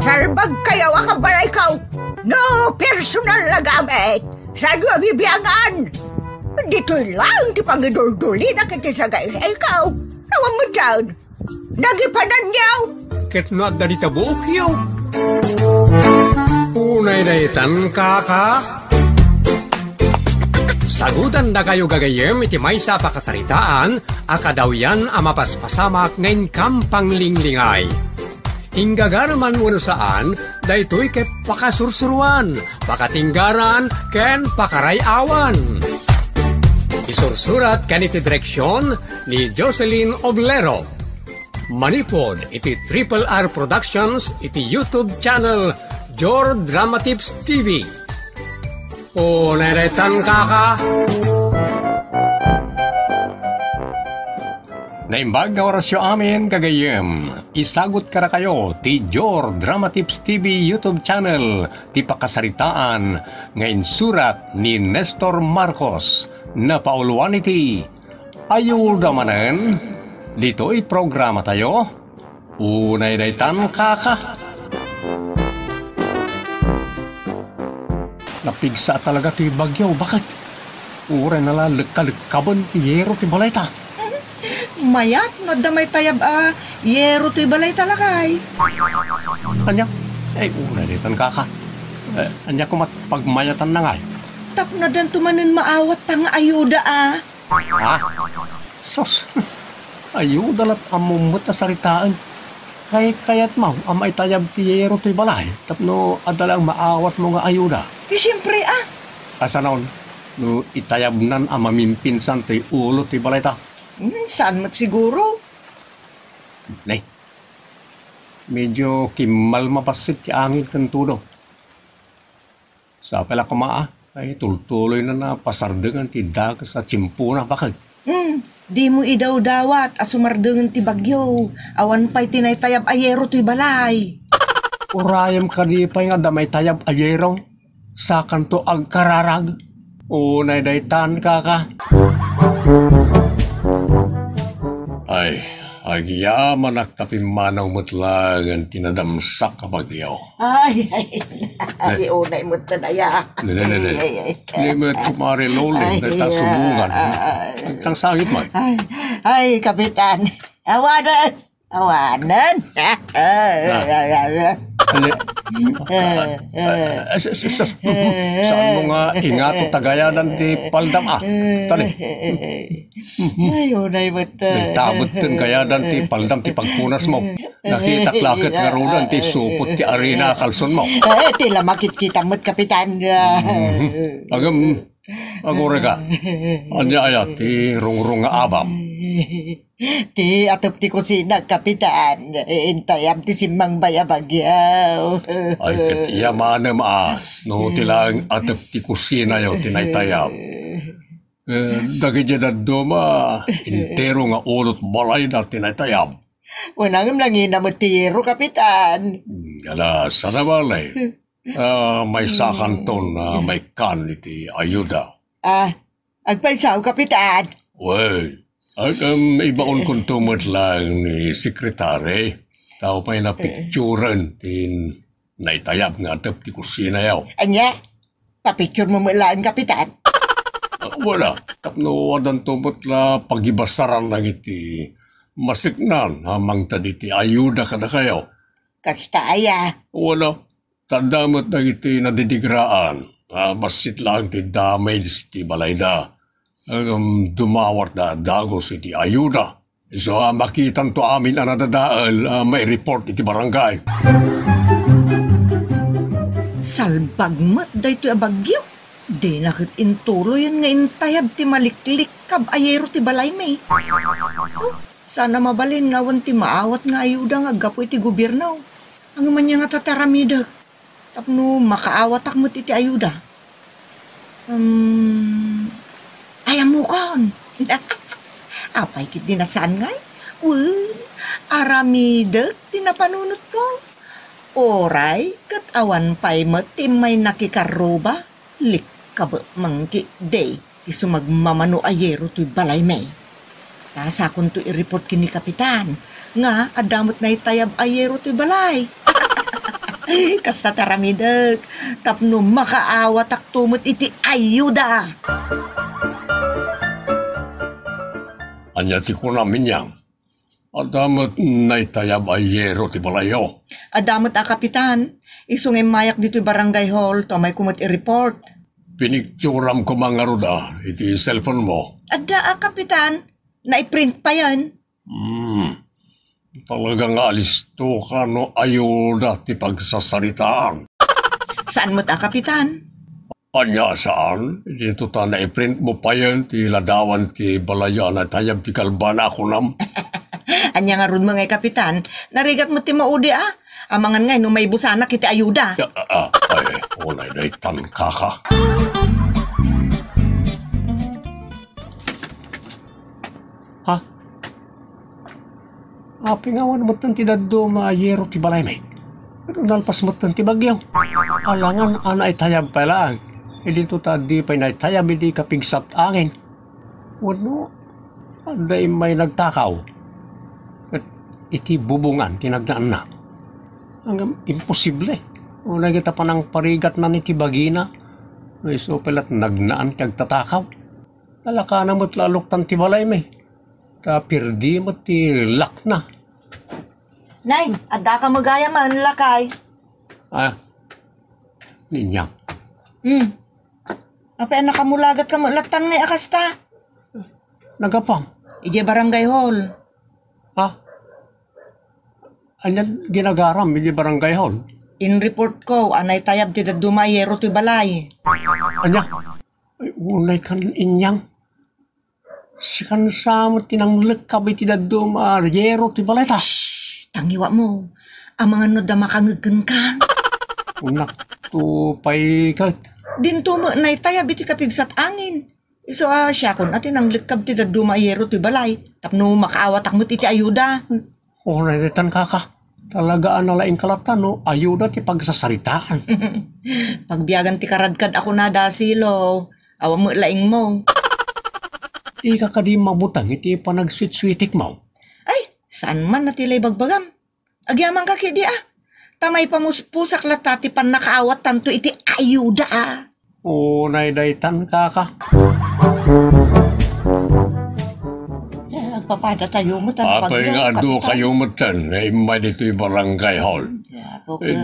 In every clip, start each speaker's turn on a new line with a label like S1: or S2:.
S1: Salbag kayo akabalay ikaw. No personal na gamit. Sa iyo bibiyangan. Dito lang ti pangidul-duli na kitisagay sa ikaw. Nawang mo dyan. Nagipanan niyaw.
S2: Ket na dalita bukyaw. Unay na itan kaka. Sagutan na kayo gagayem iti may sa pakasaritaan, akadaw yan amapaspasamak ngayon kampang linglingay. Ingagaraman mo saan, daytoy ket pakasursuruan, pakatinggaran, ken pakarayawan. Isursurat kaniti direksyon ni Jocelyn Oblero. Manipod iti Triple R Productions iti YouTube channel Jor Dramatips TV. O neretan kaka. Naimbag nga orasyo amin kagayem. Isagot kara kayo ti Jor Dramatips TV YouTube channel ti pakasaritaan nga insurat ni Nestor Marcos na pauluan iti ayuda manen dito'y programa tayo. Unay daytan kaka. Napigsa talaga ti bagyaw. Bakit? Uray nalalagkalagkaban ti yero ti balay ta.
S3: Mayat, no damay tayab yero ti balay talakay.
S2: Anya? Ay, unay ditan kaka. Anya kumat pagmayatan na nga.
S3: Tap na dan tumanin maawat tang ayuda
S2: Ha? Sos, ayuda lat amumot na saritaan. Kayat mo, amay tayab ti yero ti balay. Tapno adalang maawat mo nga ayuda.
S3: Di siyempre
S2: Kasanaon, no itayab nan amamimpinsan ti ulo ti balay ta.
S3: Saan mat siguro?
S2: Nay, medyo kimal mapasit ti angin kan tudo. Sa pala kumaa, ay tultuloy na pasardengan ti dag sa tsimpo na bakag.
S3: Di mo idaw-dawat asumardengan ti bagyo. Awan pa'y tinaytayab ayero ti balay.
S2: Urayam ka di pa'y nga damay tayab ayero. Sa kanto agkararag. Unay daytan kaka. Ay, agyaman aktapi manaw mutlagan tinadamsak kapag yaw.
S3: Ay, unay mo tanaya.
S2: Limet kumari loleng dahil sumungan. Sang sangit mo.
S3: Ay, kapitan. Awanan.
S2: Saan mo nga ingato tagayanan ti paldam Tali.
S3: Ay, unay mo
S2: Nagtabot tin kayadan ti paldam ti pagpunas mo. Nakita-klaket nga rudan ti supot ti arena kalson mo.
S3: Tila makit-kitang mo't kapitan.
S2: Agore ka. Anya ayat ti rungrung nga abam.
S3: Ti atop ti kusina, kapitan. Intayam ti simang bayabagyaw.
S2: Ay, katiya manem no tilang atop ti kusina yaw tinaytayam. Dagi dyan doma, intero nga ulot balay na tinaytayam.
S3: Unang langin na mo tiro, kapitan.
S2: Gala, sana balay. May sakanton na may kan iti ayuda.
S3: Agpaisaw, kapitan.
S2: Well, ibaon kong tumot lang ni sekretary. Tao pa'y na picturean tin naitayab nga atap ti kusina yaw.
S3: Anya, papicture mo mulaan, kapitan.
S2: Wala. Tapno wadan tumot la pagibasaran lang iti masiknan hamang tadi ti ayuda kada kayaw.
S3: Kasta aya.
S2: Wala. Tandamot na iti nadidigraan. Basit lang ti damage ti balayda. Dumawar na dagos iti ayuda. So makitan to amin ang nadadaal, may report iti barangay.
S3: Salbagmat da ito abagyo. Di nakit intuloy yan nga intayab ti maliklik kab ayero ti balay may. Sana mabalin ngawan ti maawat nga ayuda nga gapo iti gobyerno. Ang man niya nga tataramidag. Tapno makaawat akmat iti ayuda. Ayam mo kon. Apay kit dinasaan ngay. Aramidag tinapanunot ko. Oray, kat awan pa'y matim may nakikaroba. Likab mangki day. Ti sumagmamano ayero to'y balay may. Tasakon to i-report kini kapitan. Nga, adamot na itayab ayero to'y balay. Kasta taramidek, tapno makaawa taktumot iti ayuda.
S2: Anya ti ko namin yang. Adamat naitayab ayero ti balayo.
S3: Adamot kapitan, isungay mayak dito'y barangay hall, to may kumot i-report.
S2: Pinikturam ko mga ruda, iti cellphone mo.
S3: Ada kapitan, na-print pa yan.
S2: Talagang alisto ka no ayuda ti pagsasaritaan.
S3: Saan mo't kapitan?
S2: Anya saan? Dito ta na-print mo pa yan ti ladawan ti balayo na tayab ti kalbana ako nam.
S3: Anya nga ron mga kapitan, narigat mo ti maudi Amangan nga, nung may busana kita ayuda.
S2: Ay, unay na itan kaka. Ha? Pingawan mo ti daddo maayero ti balay may. Pero nalpas mo ti bagyo. Alangan ana itayab pa lang. Dito ta di pa naitayab hindi kapigsat angin. Wano, anday may nagtakaw. At iti bubungan, tinagdaan na. Hanggang imposible. Una kita pa ng parigat na ni Tibagina. May sopelat nagnaan kag tatakaw. Lalaka na mo't lalok tan tibalay may. Tapirdi mo't tilak na.
S3: Nay, ada ka magaya man, lakay.
S2: Ninyang.
S3: Apa nakamulagat ka mo, latan ngay akasta.
S2: Nagapang.
S3: Ije barangay hall.
S2: Anyan ginagaram, hindi barangay hall.
S3: In report ko, anay tayab ti dumayero ti balay.
S2: Anya? Ay, unay kan inyang. Sikan sa mo tinanglek kabay ti dumayero ti balay ta.
S3: Tangiwa mo, ang mga no da makangaggan ka.
S2: Unak, tupay ka.
S3: Dinto mo, nay tayab iti kapigsat angin. Iso siya kun atin ang likab ti dumayero ti balay. Tapno makaawat mo iti ayuda.
S2: Unay netan kaka. Talagaan na laing kalatan, no? Ayuda ti pagsasaritaan.
S3: Pagbiyagan ti karadkad ako na dasilo. Awa mo laing mo.
S2: Ika ka di mabutang, iti panag-sweet-sweetik mo.
S3: Ay, saan man natilay bagbagam? Agyaman ka kidi Tamay pamuspusak latati pan nakaawat tanto iti ayuda
S2: Unay daytan kaka.
S3: Papada tayo mo
S2: Apay nga do kayo matan, ay may dito'y barangay hall.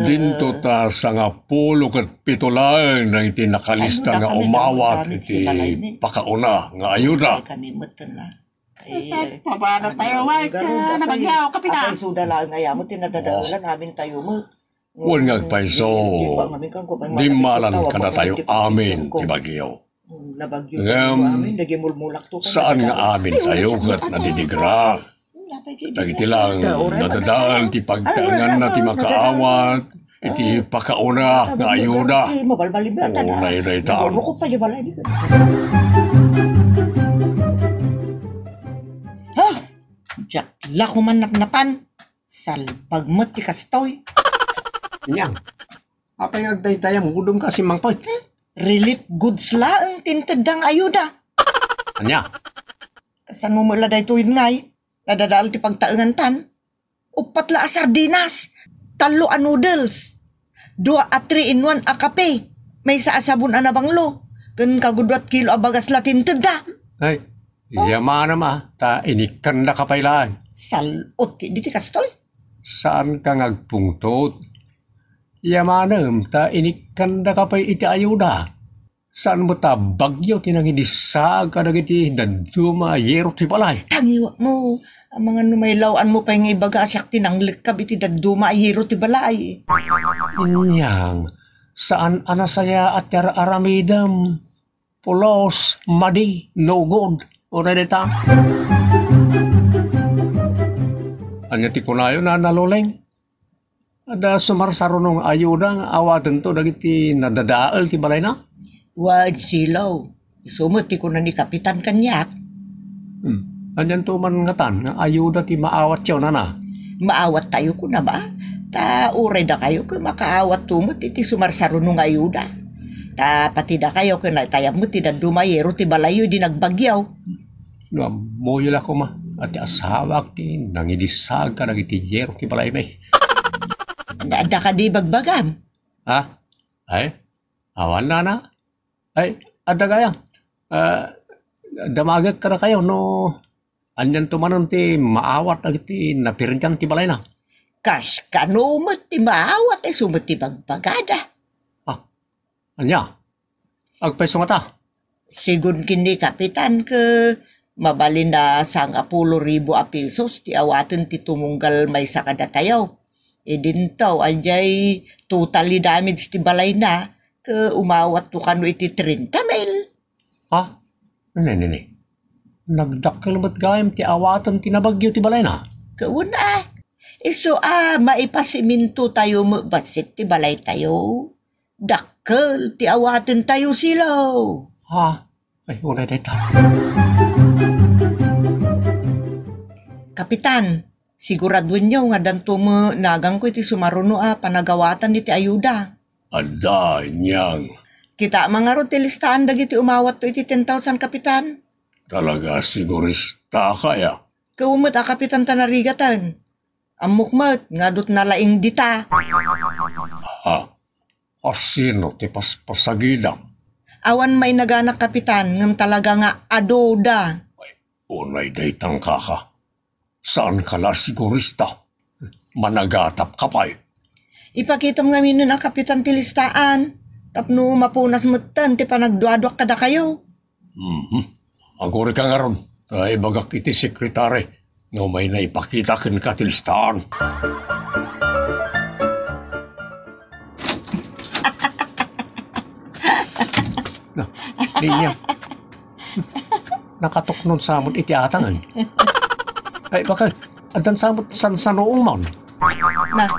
S2: Dinto ta sa nga pulo kat pitulaan na iti nakalista nga umawat iti pakauna nga ayuda.
S3: Kami matan na.
S4: Papada tayo, Mike. Nabagyaw, kapitan.
S3: Apay suda lang nga mo, tinadadawalan namin tayo mo.
S2: Huwag ngagpaiso, di malan ka na tayo amin, ti Bagyo. Saan nga amin tayo kat nadidigra? Dagiti lang, nadadaan ti pagtangan na ti makaawat, iti pakauna nga ayuda. Unay na itaan.
S3: Jak lakuman napnapan, salpagmat ti kastoy.
S2: Inyang, apay agdaytayang hudom ka si Mangpoy.
S3: Relief goods la ang tintedang ayuda.
S2: Anya?
S3: Kasan mo mula dahi tuwid ngay, nadadal ti pagtaengan tan. Upat la sardinas, 3 noodles, 2 at 3-in-1 kape, may sa asabon banglo, kan kagudwat kilo bagas la tinteda.
S2: Ay, yaman ma, ta inikan na kapailan.
S3: Salot ki, di ti kastoy?
S2: Saan ka ngagpungtot? Yamanam, ta inikan na kapay iti ayuda. Saan mo ta bagyo tinangidisag ka na iti daduma yero ti balay?
S3: Tangiwa mo, ang mga numaylawaan mo pa yung ibaga asyak tinanglikab iti daduma yero ti balay.
S2: Inyang, saan anasaya at yara aramidam? Pulos, madi, no good. O redeta? Anya ti kunayo na naluleng? Ada sumarsarunong ayuda nga awatan to dagiti nadadaal ti balay na?
S3: Wag silaw. Isumuti ko na ni Kapitan Kanyak.
S2: Anyan to man nga tan, nga ayuda ti maawat siya na na.
S3: Maawat tayo ko na ba? Ta uray da kayo kung makaawat tumot iti sumarsarunong ayuda. Ta pati da kayo kung natayab mo ti dumayero ti balayo di nagbagyaw.
S2: Moyla ko ma, at asawak ti nangidisag ka dagiti yero ti balay may.
S3: Ada ka di bagbagam.
S2: Ha? Ay, awan na. Ay, ada kaya. Damagag ka na kayo, no? Anyan tumanon ti maawat na ti napirinkan ti balay na.
S3: Kas kanumot ti maawat sumot ti bagbagada.
S2: Anya? Agpeso nga ta.
S3: Sigun kini kapitan ke mabalin na 10,000 a pesos ti awaten ti tumunggal may sakada tayo. Din taw anjay totally damage ti balay na ke umawat to kano iti 30 mil.
S2: Ha? Nene. Nagdakkel ba't gayam ti awatan ti nabagyo ti balay na?
S3: Kauna. Iso maipasiminto tayo basit ti balay tayo. Dakkel ti awaten tayo silaw.
S2: Ha? Ay, unay dayta.
S3: Kapitan, siguraduin nyo nga danto mo nagang ko iti sumaruno panagawatan iti ayuda.
S2: Ada, inyang.
S3: Kita mga ro ti listahan dagiti umawat to iti 10,000 kapitan.
S2: Talaga sigurista kaya.
S3: Kaumot kapitan tanarigatan. Amukmat nga dot nalaing dita.
S2: Ha? Asino ti paspasagidang?
S3: Awan may naganak kapitan ngam talaga nga adoda.
S2: Unay daytang kaka. Saan ka la sigurista? Managatap ka pa'y.
S3: Ipakitam nga minun ang kapitan ti listaan. Tapno mapunas mutan ti panagduadwak kada kayo.
S2: Aguri ka nga ron. Ay bagak iti sekretary. Nga may naipakita kin katilistaan. Niya. Nakatok nun samot iti atangan. Ay baka adan samot san sanoong man.
S3: Na,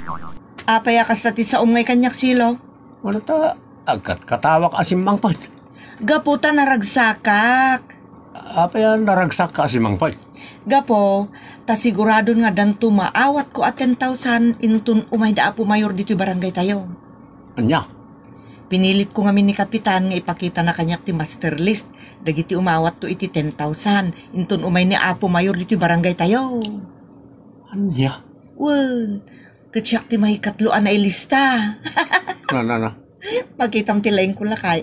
S3: apaya kas ti sa umay kanyak silaw.
S2: Wala ta, agkat katawak asimang pad.
S3: Gaputa naragsakak.
S2: Apaya naragsak ka asimang pad.
S3: Gapo, ta sigurado nga danto maawat ko at 10,000 intun umay da apo mayor dito barangay tayo.
S2: Anya?
S3: Pinilit ko nga ni kapitan nga ipakita na kanyak ti master list. Dagiti umawat to iti 10,000 intun umay ni apo mayor dito barangay tayo.
S2: Anya?
S3: Well, katsyak ti may katloan na ilista.
S2: Na.
S3: Pagkitam ti laing ko lakay.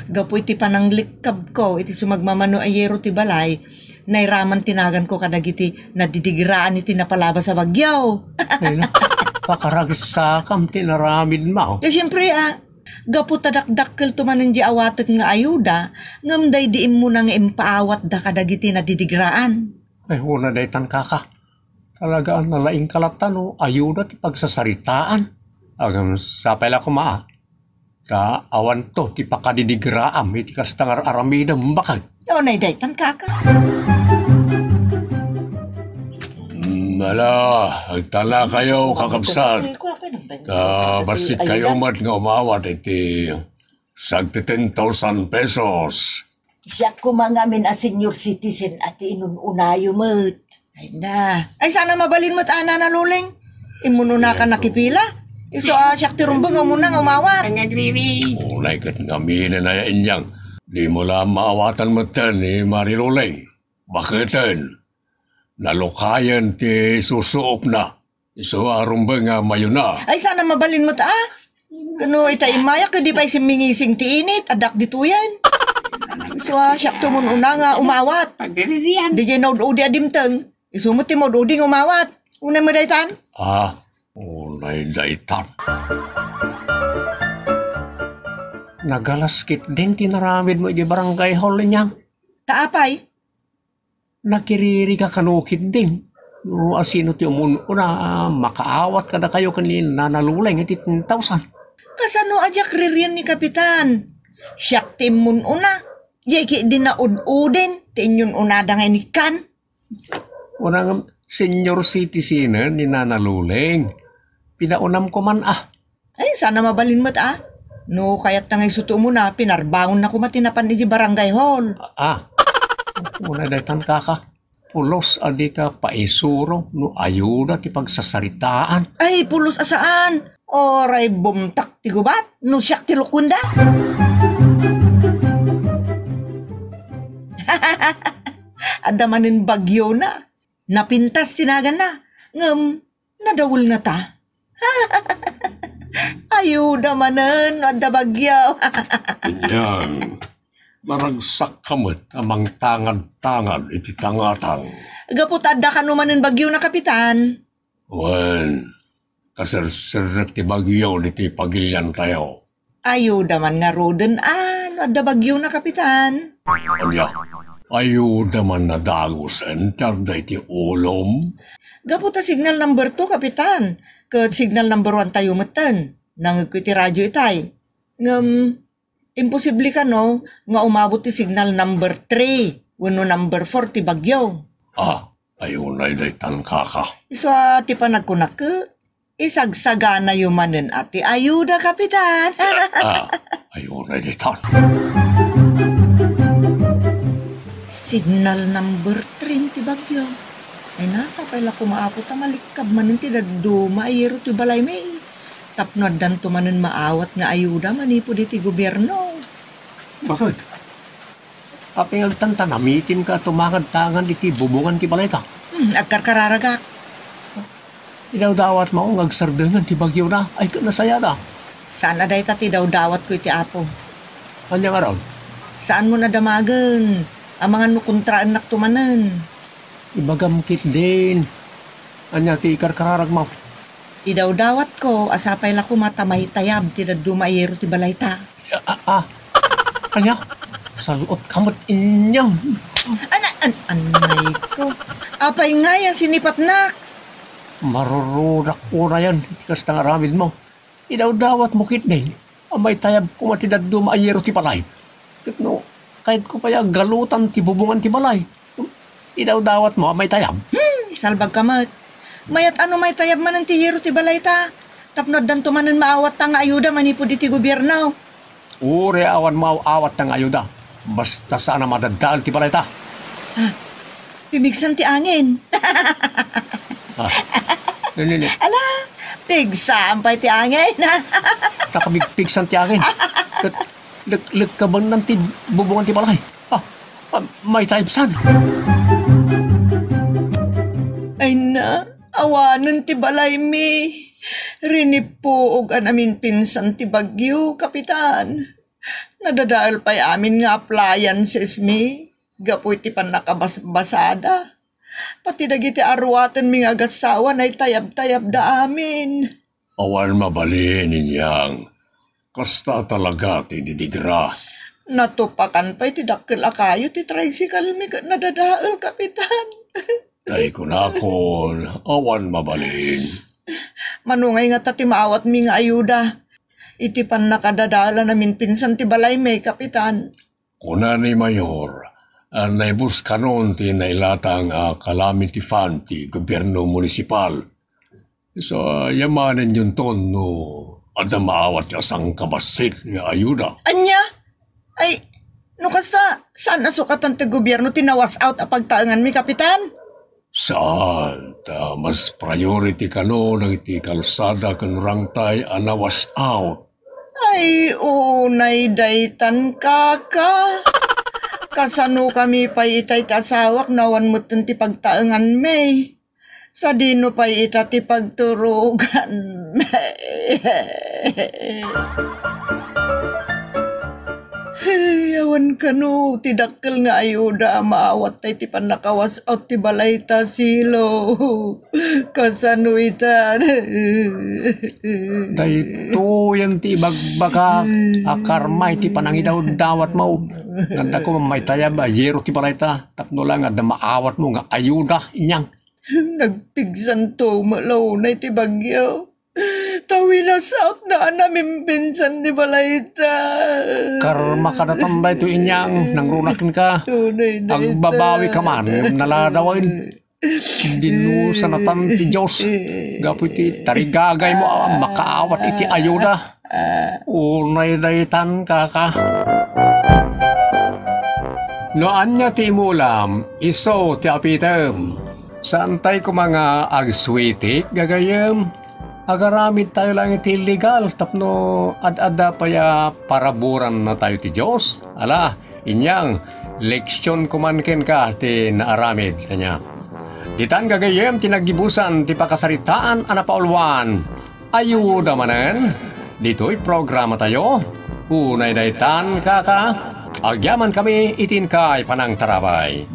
S3: Gapo iti pananglikab ko, iti sumagmamano ayero ti balay, nairaman tinagan ko kadagiti nadidigiraan iti napalaba sa bagyaw.
S2: Ay na, pakaragsakam tinaramid mo.
S3: Siyempre gapo tadakdakkel tumanin di awatek nga ayuda, ngamday diim mo nang impaawat da kadagiti nadidigiraan.
S2: Ay, una daytan kaka. Talaga ang nalaing kalatan o ayuda ti pagsasaritaan. Agam sapela ko maa. Ka awan to ti pakadidigraam iti kastangar aramida mbakag.
S3: O naydaytan kaka.
S2: Mala, agtala kayo kakabsat. Basit kayo mat nga umawat iti sagti 10,000 pesos.
S3: Siya ko mga min a senior citizen at inununayo mo't. Ay na. Ay sana mabalin mo't ana na luling. Imuno na ka nakipila. Iso siya tirumbang nga muna nga umawat.
S2: Unay kat ngamin na inyang. Di mo lang maawatan mo tan ni Mariluling. Bakitin? Nalukayan ti susuop na. Iso arumbang nga mayon na.
S3: Ay sana mabalin mo't Kano ita imaya ka di pa isimingising ti init. Adak dito yan. Iso siya tumun una nga umawat. Di jay naud-udi adimteng. Iso mo ti maud-udi nga umawat. Unay mo daytan?
S2: Unay daytan. Nagalaskit din tinaramid mo di barangay hall niyang.
S3: Taapay?
S2: Nakiriri ka kanukit din. No, asino ti una makaawat kada kayo kanina nalulay nga 10,000.
S3: Kasano ajak ririyan ni Kapitan? Siyak timun una. Jeki din na ududin. Tinyun unada nga inikan.
S2: Unang senior citizen ni nanaluleng. Pinaunam ko man
S3: Ay, sana mabalin mo't No, kaya't tangay suto mo na, pinarbangon na kumatinapan ni barangay hall.
S2: Una daytan kaka. Pulos adi ka paisuro no ayuda ti pagsasaritaan.
S3: Ay, pulos asaan? Oray bumtak ti gubat, no siyak ti lukunda. Adamanin bagyo na. Napintas tinagan na. Nadawul nga ta. Ayuda manen, adda bagyaw.
S2: Inyang, maragsak kamot amang tangad-tangad iti tangatang.
S3: Gapot adda ka numanen bagyo na kapitan.
S2: Wen, kasirsirik ti bagyaw iti pagilyan tayo.
S3: Ayuda man nga roden adda bagyo na kapitan.
S2: Anya, ayuda man na dagos entar iti ulom.
S3: Gapot signal number 2 kapitan. Kat signal number 1 tayo meten. Nangag ko iti radyo itay. Imposible ka no, nga umabot ti signal number 3, wano number 4 ti bagyaw.
S2: Ayun ay daytan kaka.
S3: Iswa ti panagkunak ka, isagsagana yumanen ati ayuda kapitan.
S2: Ayun ay daytan.
S3: Signal number 3 ti bagyaw. Ay nasa pala kumaapot ta malikab manen ti daddo maayero ti balay may. Tapnod dan tumanen maawat nga ayuda manipo di ti gobyerno.
S2: Bakit? Aping agtantanamitin ka tumangad-tangan iti bubungan ti balay ka.
S3: Agkarkararagak.
S2: Idaw dawat mo ang agsardangan ti bagyo na ay nasaya na.
S3: Sana day ti daw dawat ko iti apo.
S2: Anyang araw?
S3: Saan mo nadamagan? Ang mga nukontraan naktumanan.
S2: Ibagamkit din. Anya ti ikarkararag mo.
S3: Idaw dawat ko, asapay la ko matamay tayab, ti dumayero ti balayta.
S2: Anya? Salot kamot inyang.
S3: Anay ko. Apay nga yan, sinipat na.
S2: Marururak po na yan. Ikas na aramid mo. Idaw dawat mo kit din. Amay tayab kumatidad dumayero ti balay. Kitno, kahit ko pa yung galutan ti bubungan ti balay. Idaw dawat mo, amay tayab.
S3: Isalbag kamat. Mayat ano may tayab man ang tiyero ti balayta. Tapnod dan tumanan maawat tang ayuda manipo di ti gobyerno.
S2: Ure awan maawat tang ayuda. Basta sana madadal ti balayta.
S3: Pibigsan ti angin.
S2: Nini.
S3: Ala, pigsampay ti angin.
S2: Nakabigpigsan ti angin. Lagkabang ng ti bubungan ti balay. May taibsan.
S3: Ay na, awanan ti balay mi. Rinip po og anamin pinsan ti bagyo, kapitan. Nadadaal pa'y amin nga appliances mi. Gapoy ti pan nakabasbasada. Pati dagiti arwatan mi nga gasawan ay tayab-tayab da amin.
S2: Awan mabalin ninyang. Kasta talaga ti didigra.
S3: Natupakan pa'y ti dakkel akayo ti tricycle mi nadadaal, kapitan.
S2: Tay kunakon, awan mabalin.
S3: Manungay nga tati maawat mi nga ayuda. Iti pan nakadadala namin pinsan ti balay may, kapitan.
S2: Kuna ni Mayor, naibus kanon ti nailatang calamity fund ti gobyerno munisipal. So, yamanin yun ton no ada maawat asang kabasit nga ayuda.
S3: Anya? Ay, no kasta, saan nasukatan ti gobyerno tinawas out a pagtaangan mi, kapitan?
S2: Saan? Mas priority kano ng iti kalsada kan rangtay anawas out.
S3: Ay, unay daytan kaka. Kasano kami pa itay tasawak nawan mo ti pagtaangan may. Sa dino pa ita ti pagturugan may. Yawan ka no, tidakkel nga ayuda maawat tay ti panakawas out ti balayta silo. Kasano ita?
S2: Dahito yan ti bagbaka akarmay ti panangidaw dawat mo. Ganda ko may tayab yero ti balayta. Tapno lang ada maawat mo nga ayuda inyang.
S3: Nagpigsan to malaw na ti bagyo. Tawi na south na namin pinsan di balayta.
S2: Karma ka na tambay to inyang nangrunakin ka. Agbabawi ka man naladawin. Dinusa na tan ti Diyos. Gapo iti tarigagay mo makaawat iti ayuda. Unay daytan kaka. Noan niya ti imulam, iso ti apitem. Saan tayo ko mga agswitik gagayem? Agaramid tayo lang iti illegal, tapno ad-ada pa ya paraburan na tayo ti Diyos. Ala, inyang, leksyon kumankin ka ti naaramid. Kanya. Ditan gagayem, tinagibusan, ti pakasaritaan, anapaulwan. Ayuda manen, Dito'y programa tayo. Unay daytan kaka. Agyaman kami itin kay panang tarabay.